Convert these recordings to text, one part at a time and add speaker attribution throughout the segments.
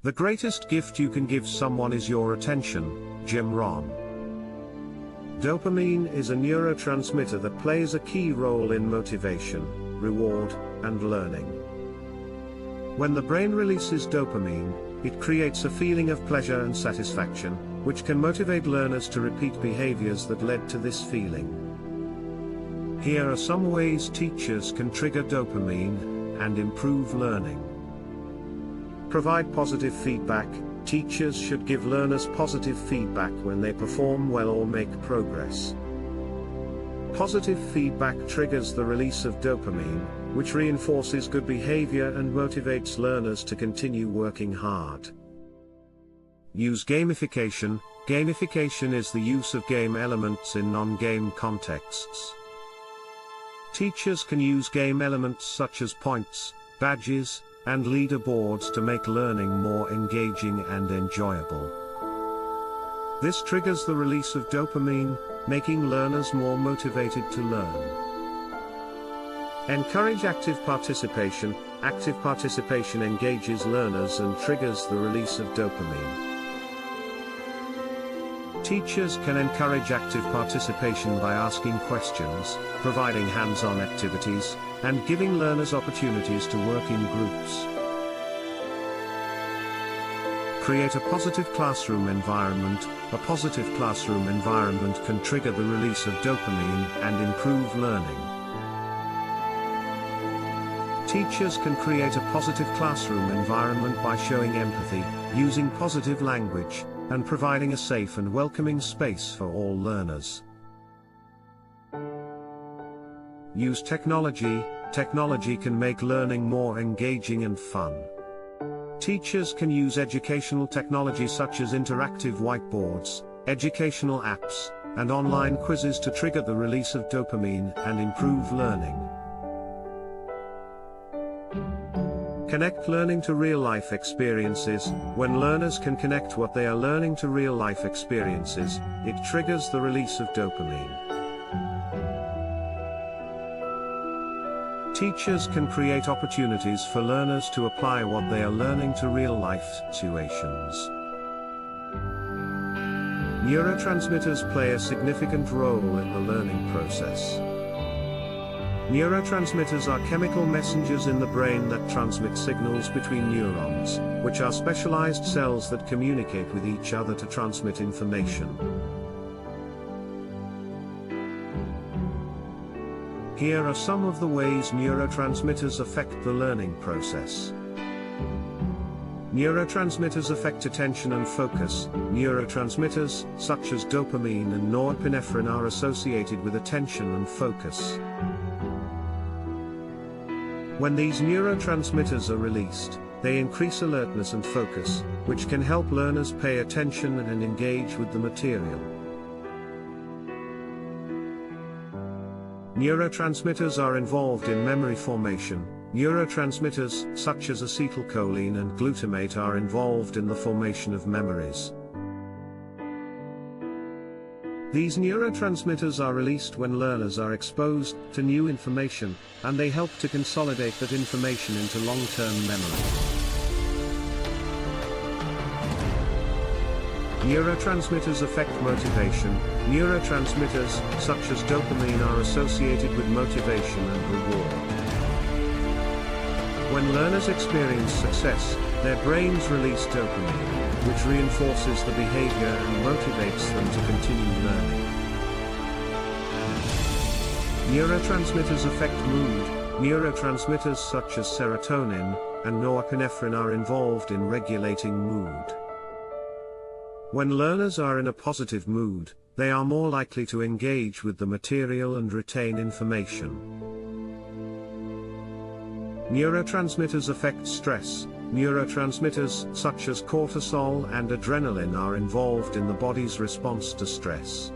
Speaker 1: The greatest gift you can give someone is your attention, Jim Rohn. Dopamine is a neurotransmitter that plays a key role in motivation, reward, and learning. When the brain releases dopamine, it creates a feeling of pleasure and satisfaction, which can motivate learners to repeat behaviors that led to this feeling. Here are some ways teachers can trigger dopamine and improve learning. Provide positive feedback. Teachers should give learners positive feedback when they perform well or make progress. Positive feedback triggers the release of dopamine, which reinforces good behavior and motivates learners to continue working hard. Use gamification. Gamification is the use of game elements in non-game contexts. Teachers can use game elements such as points, badges, and leaderboards to make learning more engaging and enjoyable. This triggers the release of dopamine, making learners more motivated to learn. Encourage active participation. Active participation engages learners and triggers the release of dopamine. Teachers can encourage active participation by asking questions, providing hands-on activities, and giving learners opportunities to work in groups. Create a positive classroom environment. A positive classroom environment can trigger the release of dopamine and improve learning. Teachers can create a positive classroom environment by showing empathy, using positive language, and providing a safe and welcoming space for all learners. Use technology. Technology can make learning more engaging and fun. Teachers can use educational technology such as interactive whiteboards, educational apps, and online quizzes to trigger the release of dopamine and improve learning. Connect learning to real-life experiences. When learners can connect what they are learning to real-life experiences, it triggers the release of dopamine. Teachers can create opportunities for learners to apply what they are learning to real-life situations. Neurotransmitters play a significant role in the learning process. Neurotransmitters are chemical messengers in the brain that transmit signals between neurons, which are specialized cells that communicate with each other to transmit information. Here are some of the ways neurotransmitters affect the learning process. Neurotransmitters affect attention and focus. Neurotransmitters, such as dopamine and norepinephrine, are associated with attention and focus. When these neurotransmitters are released, they increase alertness and focus, which can help learners pay attention and engage with the material. Neurotransmitters are involved in memory formation. Neurotransmitters, such as acetylcholine and glutamate, are involved in the formation of memories. These neurotransmitters are released when learners are exposed to new information, and they help to consolidate that information into long-term memory. Neurotransmitters affect motivation. Neurotransmitters, such as dopamine, are associated with motivation and reward. When learners experience success, their brains release dopamine, which reinforces the behavior and motivates them to continue learning. Neurotransmitters affect mood. Neurotransmitters such as serotonin and norepinephrine are involved in regulating mood. When learners are in a positive mood, they are more likely to engage with the material and retain information. Neurotransmitters affect stress. Neurotransmitters, such as cortisol and adrenaline, are involved in the body's response to stress.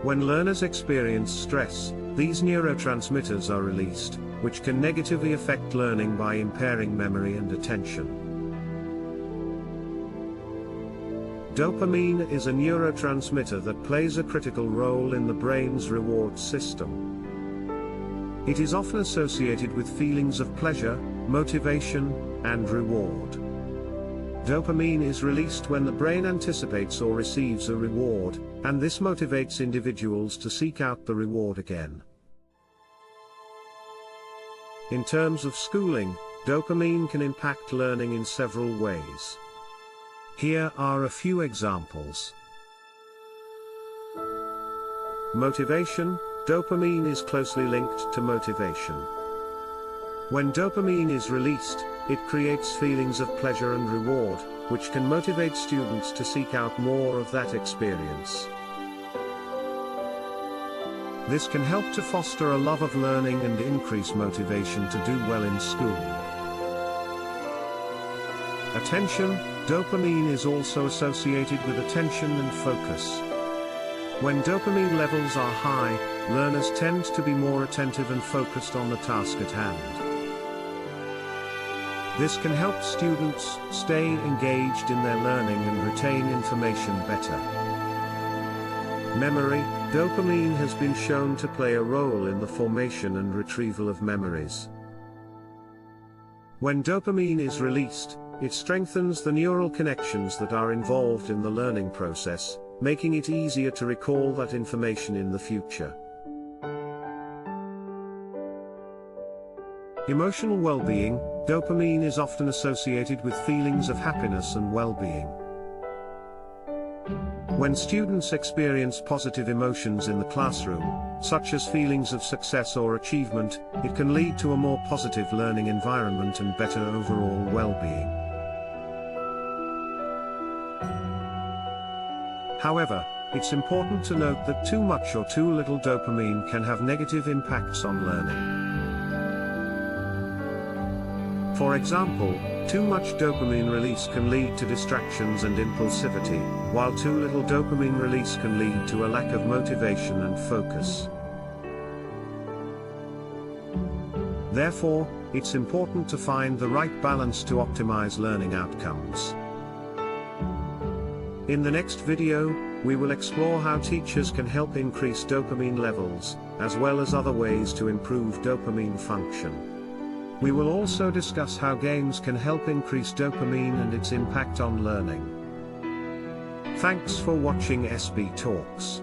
Speaker 1: When learners experience stress, these neurotransmitters are released, which can negatively affect learning by impairing memory and attention. Dopamine is a neurotransmitter that plays a critical role in the brain's reward system. It is often associated with feelings of pleasure, motivation, and reward. Dopamine is released when the brain anticipates or receives a reward, and this motivates individuals to seek out the reward again. In terms of schooling, dopamine can impact learning in several ways. Here are a few examples. Motivation. Dopamine is closely linked to motivation. When dopamine is released, it creates feelings of pleasure and reward, which can motivate students to seek out more of that experience. This can help to foster a love of learning and increase motivation to do well in school. Attention. Dopamine is also associated with attention and focus. When dopamine levels are high, learners tend to be more attentive and focused on the task at hand. This can help students stay engaged in their learning and retain information better. Memory. Dopamine has been shown to play a role in the formation and retrieval of memories. When dopamine is released, it strengthens the neural connections that are involved in the learning process, making it easier to recall that information in the future. Emotional well-being. Dopamine is often associated with feelings of happiness and well-being. When students experience positive emotions in the classroom, such as feelings of success or achievement, it can lead to a more positive learning environment and better overall well-being. However, it's important to note that too much or too little dopamine can have negative impacts on learning. For example, too much dopamine release can lead to distractions and impulsivity, while too little dopamine release can lead to a lack of motivation and focus. Therefore, it's important to find the right balance to optimize learning outcomes. In the next video, we will explore how teachers can help increase dopamine levels, as well as other ways to improve dopamine function. We will also discuss how games can help increase dopamine and its impact on learning. Thanks for watching SB Talks.